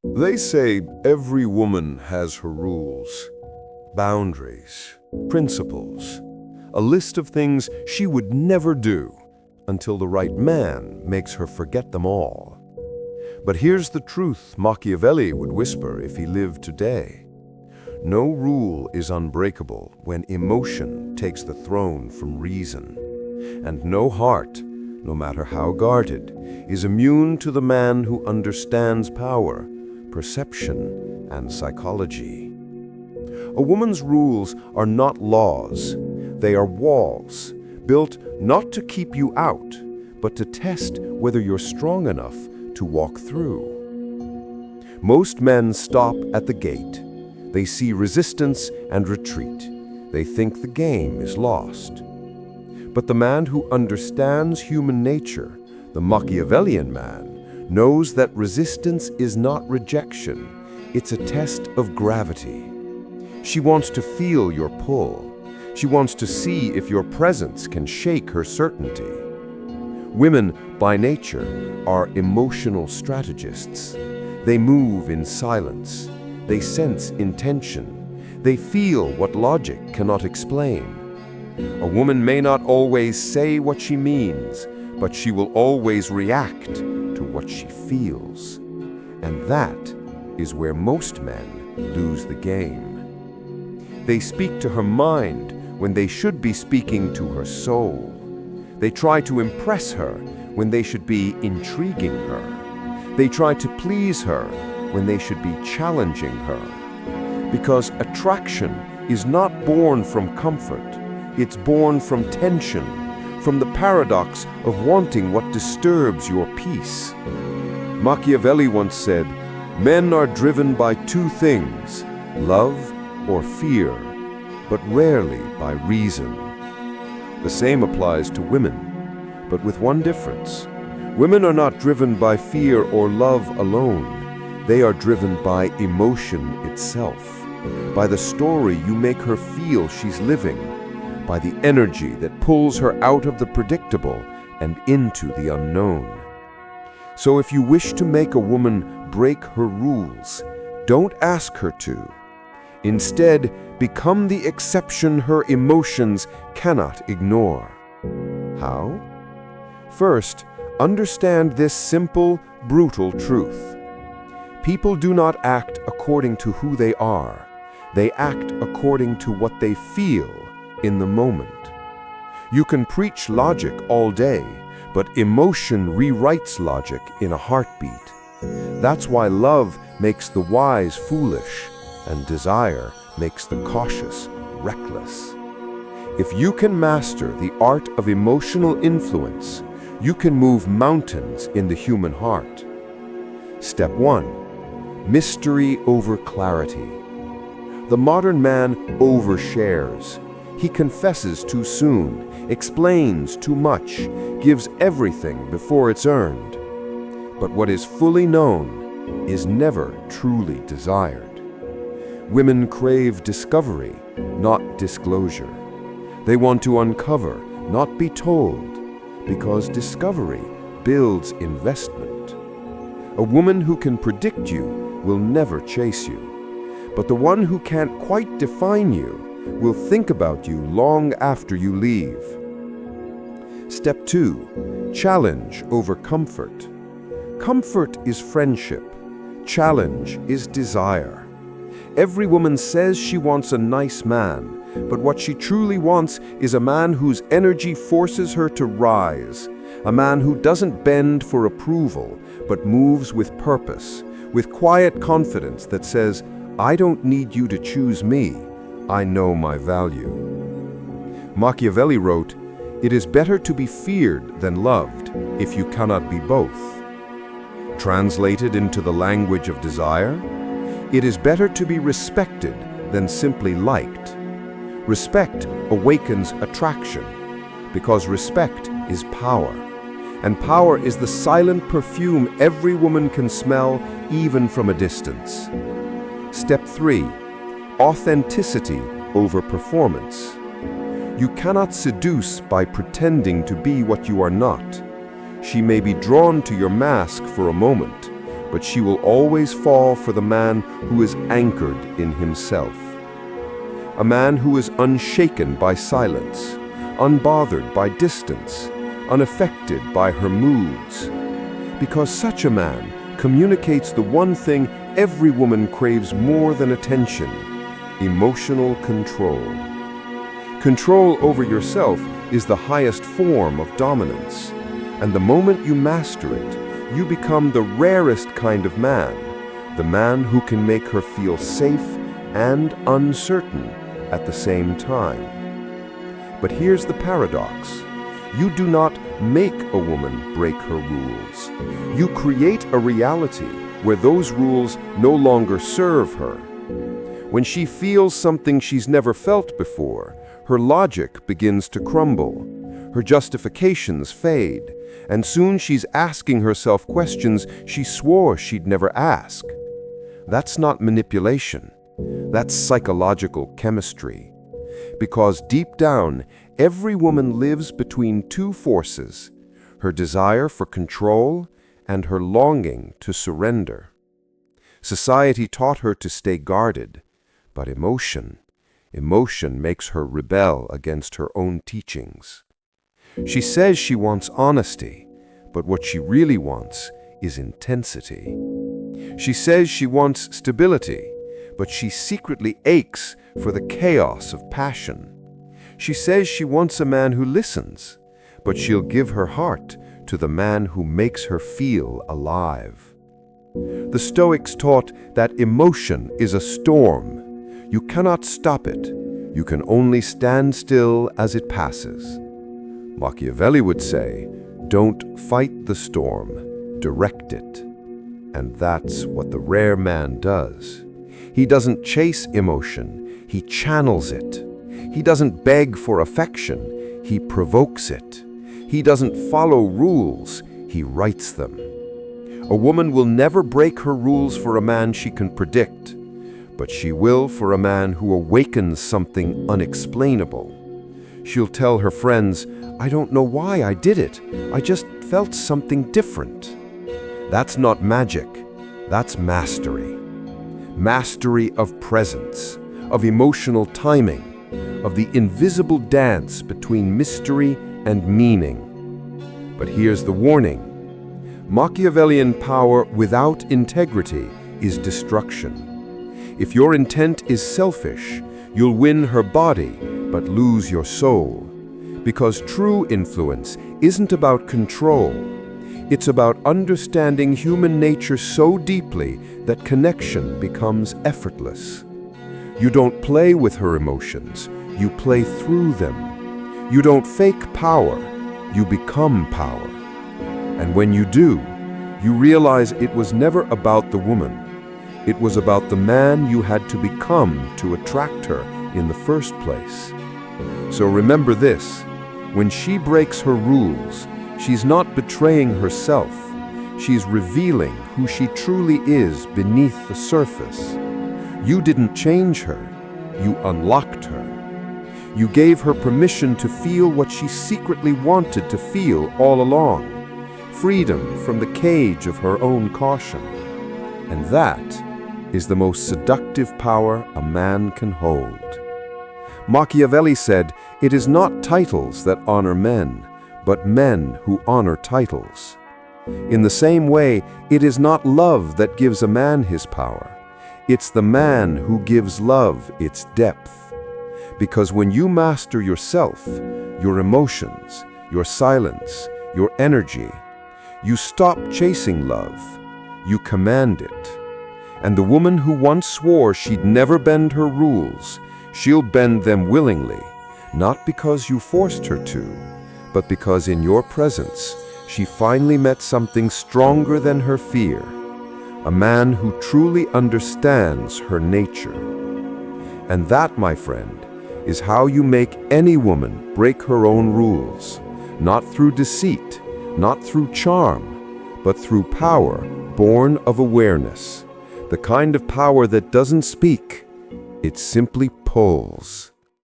They say every woman has her rules, boundaries, principles, a list of things she would never do until the right man makes her forget them all. But here's the truth Machiavelli would whisper if he lived today. No rule is unbreakable when emotion takes the throne from reason. And no heart, no matter how guarded, is immune to the man who understands power, perception, and psychology. A woman's rules are not laws. They are walls, built not to keep you out, but to test whether you're strong enough to walk through. Most men stop at the gate. They see resistance and retreat. They think the game is lost. But the man who understands human nature, the Machiavellian man, knows that resistance is not rejection. It's a test of gravity. She wants to feel your pull. She wants to see if your presence can shake her certainty. Women, by nature, are emotional strategists. They move in silence. They sense intention. They feel what logic cannot explain. A woman may not always say what she means, but she will always react to what she feels. And that is where most men lose the game. They speak to her mind when they should be speaking to her soul. They try to impress her when they should be intriguing her. They try to please her when they should be challenging her. Because attraction is not born from comfort. It's born from tension, from the paradox of wanting what disturbs your peace. Machiavelli once said, "Men are driven by two things, love or fear, but rarely by reason." The same applies to women, but with one difference. Women are not driven by fear or love alone. They are driven by emotion itself, by the story you make her feel she's living, by the energy that pulls her out of the predictable and into the unknown. So if you wish to make a woman break her rules, don't ask her to. Instead, become the exception her emotions cannot ignore. How? First, understand this simple, brutal truth. People do not act according to who they are. They act according to what they feel in the moment. You can preach logic all day, but emotion rewrites logic in a heartbeat. That's why love makes the wise foolish, and desire makes the cautious reckless. If you can master the art of emotional influence, you can move mountains in the human heart. Step 1. Mystery over clarity. The modern man overshares. He confesses too soon, explains too much, gives everything before it's earned. But what is fully known is never truly desired. Women crave discovery, not disclosure. They want to uncover, not be told, because discovery builds investment. A woman who can predict you will never chase you, but the one who can't quite define you will think about you long after you leave. Step 2. Challenge over comfort. Comfort is friendship. Challenge is desire. Every woman says she wants a nice man, but what she truly wants is a man whose energy forces her to rise, a man who doesn't bend for approval, but moves with purpose, with quiet confidence that says, "I don't need you to choose me. I know my value." Machiavelli wrote, "It is better to be feared than loved if you cannot be both." Translated into the language of desire, it is better to be respected than simply liked. Respect awakens attraction, because respect is power. And power is the silent perfume every woman can smell, even from a distance. Step 3. Authenticity over performance. You cannot seduce by pretending to be what you are not. She may be drawn to your mask for a moment, but she will always fall for the man who is anchored in himself. A man who is unshaken by silence, unbothered by distance, unaffected by her moods. Because such a man communicates the one thing every woman craves more than attention: emotional control. Control over yourself is the highest form of dominance, and the moment you master it, you become the rarest kind of man, the man who can make her feel safe and uncertain at the same time. But here's the paradox. You do not make a woman break her rules. You create a reality where those rules no longer serve her. When she feels something she's never felt before, her logic begins to crumble. Her justifications fade, and soon she's asking herself questions she swore she'd never ask. That's not manipulation. That's psychological chemistry. Because deep down, every woman lives between two forces: her desire for control and her longing to surrender. Society taught her to stay guarded, but emotion makes her rebel against her own teachings. She says she wants honesty, but what she really wants is intensity. She says she wants stability, but she secretly aches for the chaos of passion. She says she wants a man who listens, but she'll give her heart to the man who makes her feel alive. The Stoics taught that emotion is a storm. You cannot stop it. You can only stand still as it passes. Machiavelli would say, "Don't fight the storm, direct it." And that's what the rare man does. He doesn't chase emotion, he channels it. He doesn't beg for affection, he provokes it. He doesn't follow rules, he writes them. A woman will never break her rules for a man she can predict, but she will for a man who awakens something unexplainable. She'll tell her friends, "I don't know why I did it. I just felt something different." That's not magic, that's mastery. Mastery of presence, of emotional timing, of the invisible dance between mystery and meaning. But here's the warning. Machiavellian power without integrity is destruction. If your intent is selfish, you'll win her body, but lose your soul. Because true influence isn't about control. It's about understanding human nature so deeply that connection becomes effortless. You don't play with her emotions, you play through them. You don't fake power, you become power. And when you do, you realize it was never about the woman. It was about the man you had to become to attract her in the first place. So remember this, when she breaks her rules, she's not betraying herself. She's revealing who she truly is beneath the surface. You didn't change her, you unlocked her. You gave her permission to feel what she secretly wanted to feel all along, freedom from the cage of her own caution. And that is the most seductive power a man can hold. Machiavelli said, "It is not titles that honor men, but men who honor titles." In the same way, it is not love that gives a man his power. It's the man who gives love its depth. Because when you master yourself, your emotions, your silence, your energy, you stop chasing love, you command it. And the woman who once swore she'd never bend her rules, she'll bend them willingly, not because you forced her to, but because in your presence, she finally met something stronger than her fear, a man who truly understands her nature. And that, my friend, is how you make any woman break her own rules, not through deceit, not through charm, but through power born of awareness, the kind of power that doesn't speak, it simply pulls.